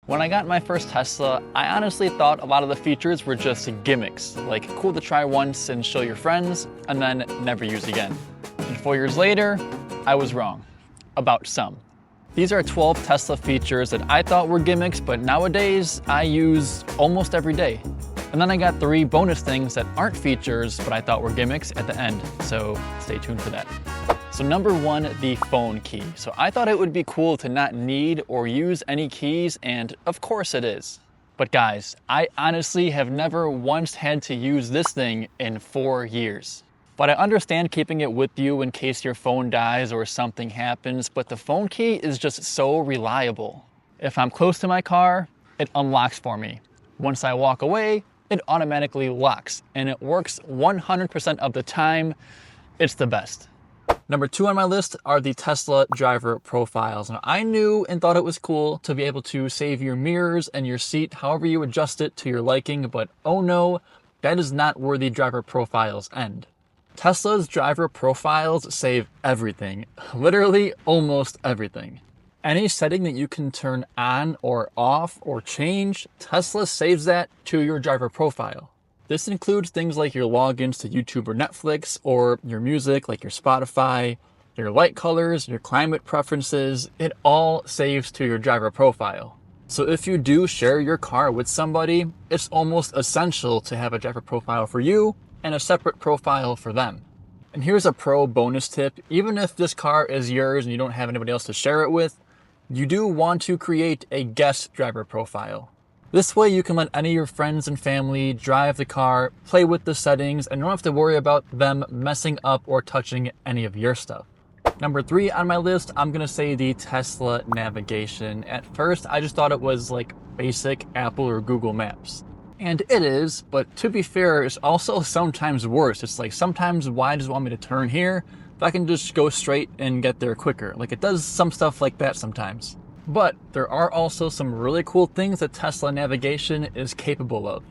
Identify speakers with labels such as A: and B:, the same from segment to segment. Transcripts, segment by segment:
A: When I got my first Tesla, I honestly thought a lot of the features were just gimmicks, like cool to try once and show your friends, and then never use again. And 4 years later, I was wrong. About some. These are 12 Tesla features that I thought were gimmicks, but nowadays I use almost every day. And then I got 3 bonus things that aren't features, but I thought were gimmicks at the end, so stay tuned for that. So number 1, the phone key. So I thought it would be cool to not need or use any keys, and of course it is. But guys, I honestly have never once had to use this thing in 4 years. But I understand keeping it with you in case your phone dies or something happens, but the phone key is just so reliable. If I'm close to my car, it unlocks for me. Once I walk away, it automatically locks, and it works 100% of the time. It's the best. Number 2 on my list are the Tesla driver profiles. Now, I knew and thought it was cool to be able to save your mirrors and your seat however you adjust it to your liking, but oh no, that is not where the driver profiles end. Tesla's driver profiles save everything, literally almost everything. Any setting that you can turn on or off or change, Tesla saves that to your driver profile. This includes things like your logins to YouTube or Netflix, or your music like your Spotify, your light colors, your climate preferences. It all saves to your driver profile. So if you do share your car with somebody, it's almost essential to have a driver profile for you and a separate profile for them. And here's a pro bonus tip. Even if this car is yours and you don't have anybody else to share it with, you do want to create a guest driver profile. This way you can let any of your friends and family drive the car, play with the settings, and you don't have to worry about them messing up or touching any of your stuff. Number 3 on my list, I'm gonna say the Tesla navigation. At first, I just thought it was like basic Apple or Google Maps. And it is, but to be fair, it's also sometimes worse. It's like sometimes why does it want me to turn here if I can just go straight and get there quicker? Like it does some stuff like that sometimes. But there are also some really cool things that Tesla navigation is capable of.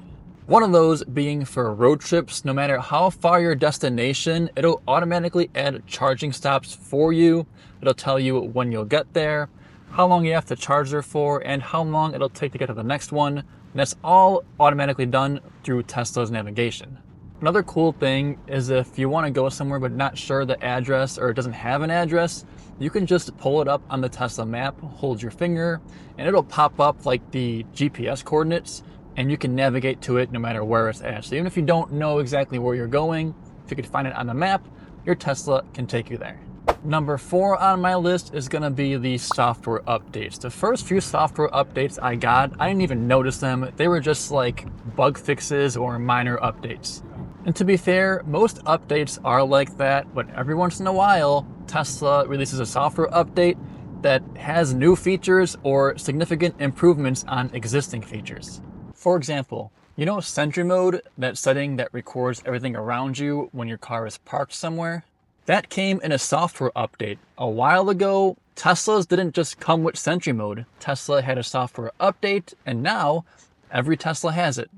A: One of those being for road trips. No matter how far your destination, it'll automatically add charging stops for you. It'll tell you when you'll get there, how long you have to charge there for, and how long it'll take to get to the next one. And that's all automatically done through Tesla's navigation. Another cool thing is if you want to go somewhere but not sure the address or it doesn't have an address, you can just pull it up on the Tesla map, hold your finger, and it'll pop up like the GPS coordinates, and you can navigate to it no matter where it's at. So even if you don't know exactly where you're going, if you could find it on the map, your Tesla can take you there. Number 4 on my list is gonna be the software updates. The first few software updates I got, I didn't even notice them. They were just like bug fixes or minor updates. And to be fair, most updates are like that, but every once in a while, Tesla releases a software update that has new features or significant improvements on existing features. For example, you know Sentry Mode, that setting that records everything around you when your car is parked somewhere? That came in a software update. A while ago, Teslas didn't just come with Sentry Mode. Tesla had a software update, and now every Tesla has it.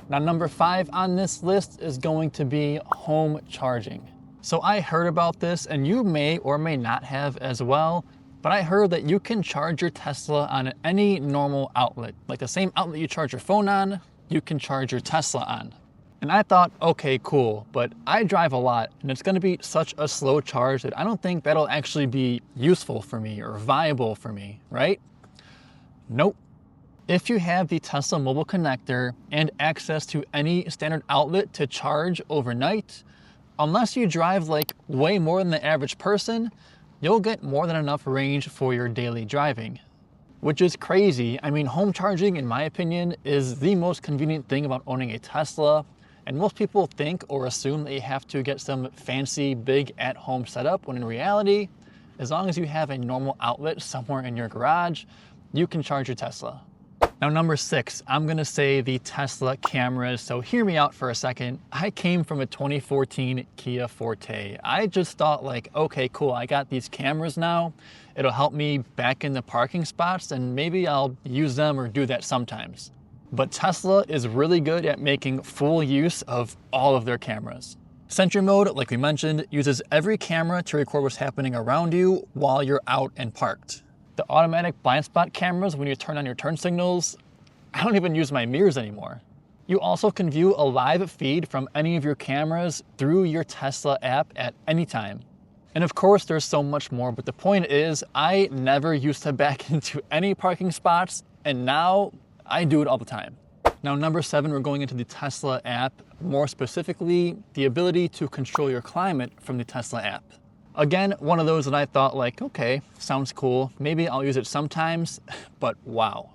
A: Now, number 5 on this list is going to be home charging. So I heard about this, and you may or may not have as well, but I heard that you can charge your Tesla on any normal outlet. Like the same outlet you charge your phone on, you can charge your Tesla on. And I thought, okay, cool, but I drive a lot, and it's gonna be such a slow charge that I don't think that'll actually be useful for me or viable for me, right? Nope. If you have the Tesla mobile connector and access to any standard outlet to charge overnight, unless you drive like way more than the average person, you'll get more than enough range for your daily driving, which is crazy. I mean, home charging, in my opinion, is the most convenient thing about owning a Tesla. And most people think or assume that you have to get some fancy, big at-home setup, when in reality, as long as you have a normal outlet somewhere in your garage, you can charge your Tesla. Now, number 6, I'm gonna say the Tesla cameras. So hear me out for a second. I came from a 2014 Kia Forte. I just thought like, okay, cool, I got these cameras now. It'll help me back in the parking spots, and maybe I'll use them or do that sometimes. But Tesla is really good at making full use of all of their cameras. Sentry Mode, like we mentioned, uses every camera to record what's happening around you while you're out and parked. The The automatic blind spot cameras when you turn on your turn signals, I don't even use my mirrors anymore. You also can view a live feed from any of your cameras through your Tesla app at any time. And of course, there's so much more, but the point is, I never used to back into any parking spots, and now I do it all the time. Now, number 7, we're going into the Tesla app, more specifically, the ability to control your climate from the Tesla app. Again, one of those that I thought like, okay, sounds cool. Maybe I'll use it sometimes, but wow.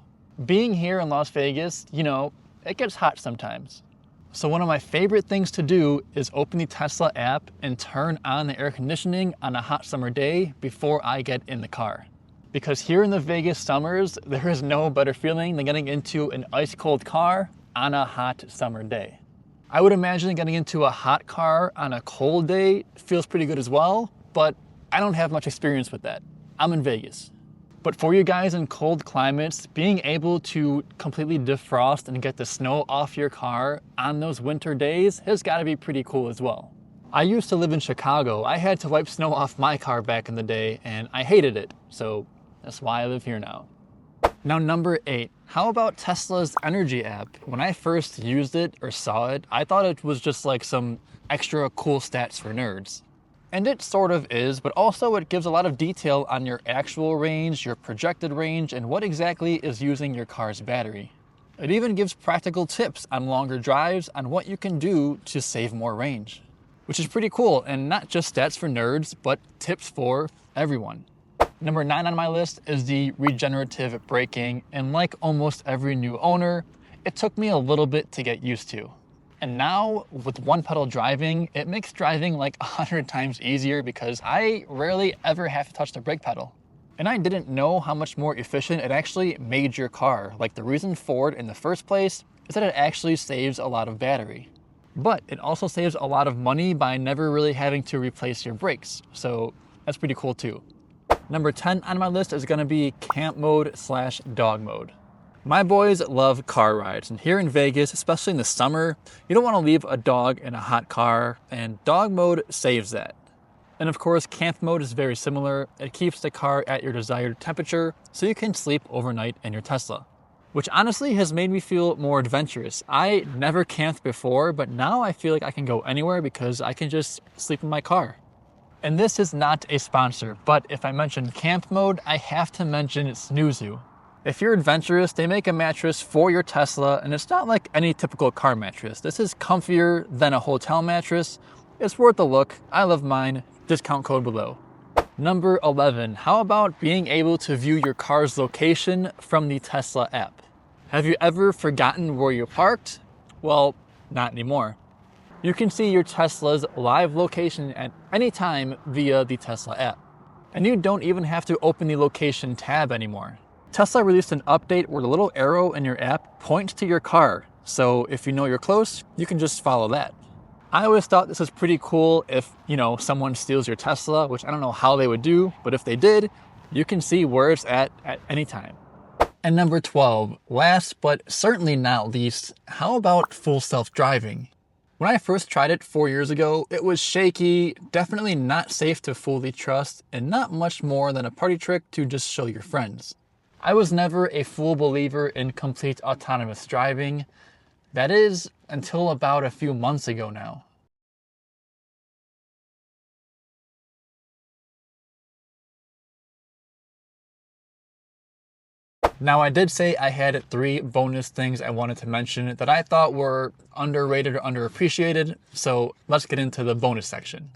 A: Being here in Las Vegas, you know, it gets hot sometimes. So one of my favorite things to do is open the Tesla app and turn on the air conditioning on a hot summer day before I get in the car. Because here in the Vegas summers, there is no better feeling than getting into an ice cold car on a hot summer day. I would imagine getting into a hot car on a cold day feels pretty good as well, but I don't have much experience with that. I'm in Vegas. But for you guys in cold climates, being able to completely defrost and get the snow off your car on those winter days has got to be pretty cool as well. I used to live in Chicago. I had to wipe snow off my car back in the day, and I hated it. So that's why I live here now. Now, number 8, how about Tesla's Energy app? When I first used it or saw it, I thought it was just like some extra cool stats for nerds. And it sort of is, but also it gives a lot of detail on your actual range, your projected range, and what exactly is using your car's battery. It even gives practical tips on longer drives on what you can do to save more range, which is pretty cool, and not just stats for nerds, but tips for everyone. Number 9 on my list is the regenerative braking, and like almost every new owner, it took me a little bit to get used to. And now, with one pedal driving, it makes driving like 100 times easier because I rarely ever have to touch the brake pedal. And I didn't know how much more efficient it actually made your car. Like, the reason for it in the first place is that it actually saves a lot of battery. But it also saves a lot of money by never really having to replace your brakes. So that's pretty cool too. Number 10 on my list is gonna be camp mode / dog mode. My boys love car rides, and here in Vegas, especially in the summer, you don't want to leave a dog in a hot car, and dog mode saves that. And of course, camp mode is very similar. It keeps the car at your desired temperature, so you can sleep overnight in your Tesla, which honestly has made me feel more adventurous. I never camped before, but now I feel like I can go anywhere because I can just sleep in my car. And this is not a sponsor, but if I mention camp mode, I have to mention Snoozu. If you're adventurous, they make a mattress for your Tesla, and it's not like any typical car mattress. This is comfier than a hotel mattress. It's worth a look. I love mine. Discount code below. Number 11, how about being able to view your car's location from the Tesla app? Have you ever forgotten where you parked? Well, not anymore. You can see your Tesla's live location at any time via the Tesla app. And you don't even have to open the location tab anymore. Tesla released an update where the little arrow in your app points to your car. So if you know you're close, you can just follow that. I always thought this was pretty cool if, someone steals your Tesla, which I don't know how they would do, but if they did, you can see where it's at any time. And number 12, last but certainly not least, how about full self-driving? When I first tried it 4 years ago, it was shaky, definitely not safe to fully trust, and not much more than a party trick to just show your friends. I was never a full believer in complete autonomous driving. That is, until about a few months ago now. Now, I did say I had 3 bonus things I wanted to mention that I thought were underrated or underappreciated, so let's get into the bonus section.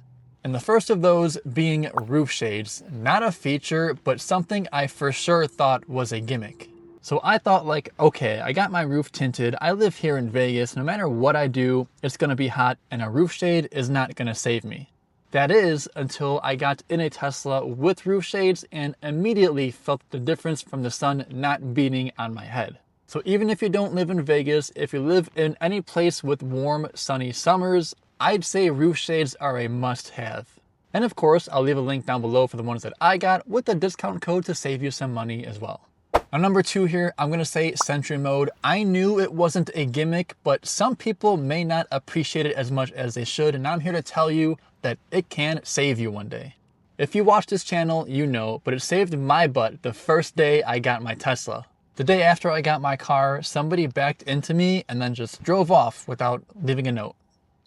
A: And the first of those being roof shades. Not a feature, but something I for sure thought was a gimmick. So I thought like, okay, I got my roof tinted, I live here in Vegas, no matter what I do, it's gonna be hot, and a roof shade is not gonna save me. That is, until I got in a Tesla with roof shades and immediately felt the difference from the sun not beating on my head. So even if you don't live in Vegas, if you live in any place with warm, sunny summers, I'd say roof shades are a must-have. And of course, I'll leave a link down below for the ones that I got with a discount code to save you some money as well. Now, number 2 here, I'm gonna say Sentry Mode. I knew it wasn't a gimmick, but some people may not appreciate it as much as they should, and I'm here to tell you that it can save you one day. If you watch this channel, you know, but it saved my butt the first day I got my Tesla. The day after I got my car, somebody backed into me and then just drove off without leaving a note.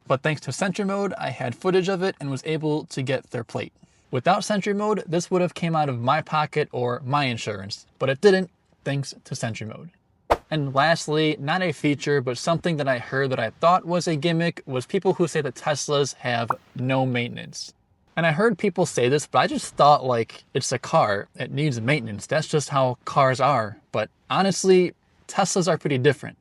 A: But thanks to Sentry Mode, I had footage of it and was able to get their plate. Without Sentry Mode, this would have came out of my pocket or my insurance, but it didn't, thanks to Sentry Mode. And lastly, not a feature, but something that I heard that I thought was a gimmick was people who say that Teslas have no maintenance. And I heard people say this, but I just thought like it's a car, it needs maintenance. That's just how cars are. But honestly, Teslas are pretty different.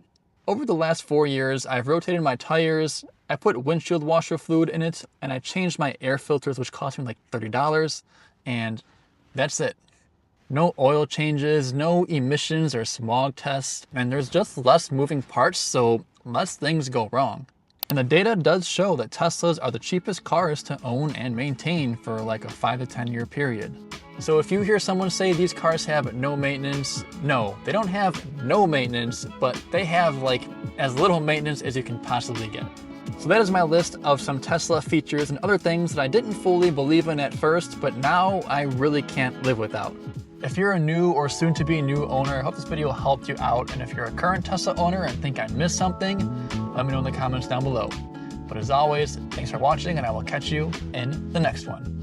A: Over the last 4 years, I've rotated my tires, I put windshield washer fluid in it, and I changed my air filters, which cost me like $30, and that's it. No oil changes, no emissions or smog tests, and there's just less moving parts, so less things go wrong. And the data does show that Teslas are the cheapest cars to own and maintain for like a 5 to 10 year period. So if you hear someone say these cars have no maintenance, no, they don't have no maintenance, but they have like as little maintenance as you can possibly get. So that is my list of some Tesla features and other things that I didn't fully believe in at first, but now I really can't live without. If you're a new or soon to be new owner, I hope this video helped you out. And if you're a current Tesla owner and think I missed something, let me know in the comments down below. But as always, thanks for watching and I will catch you in the next one.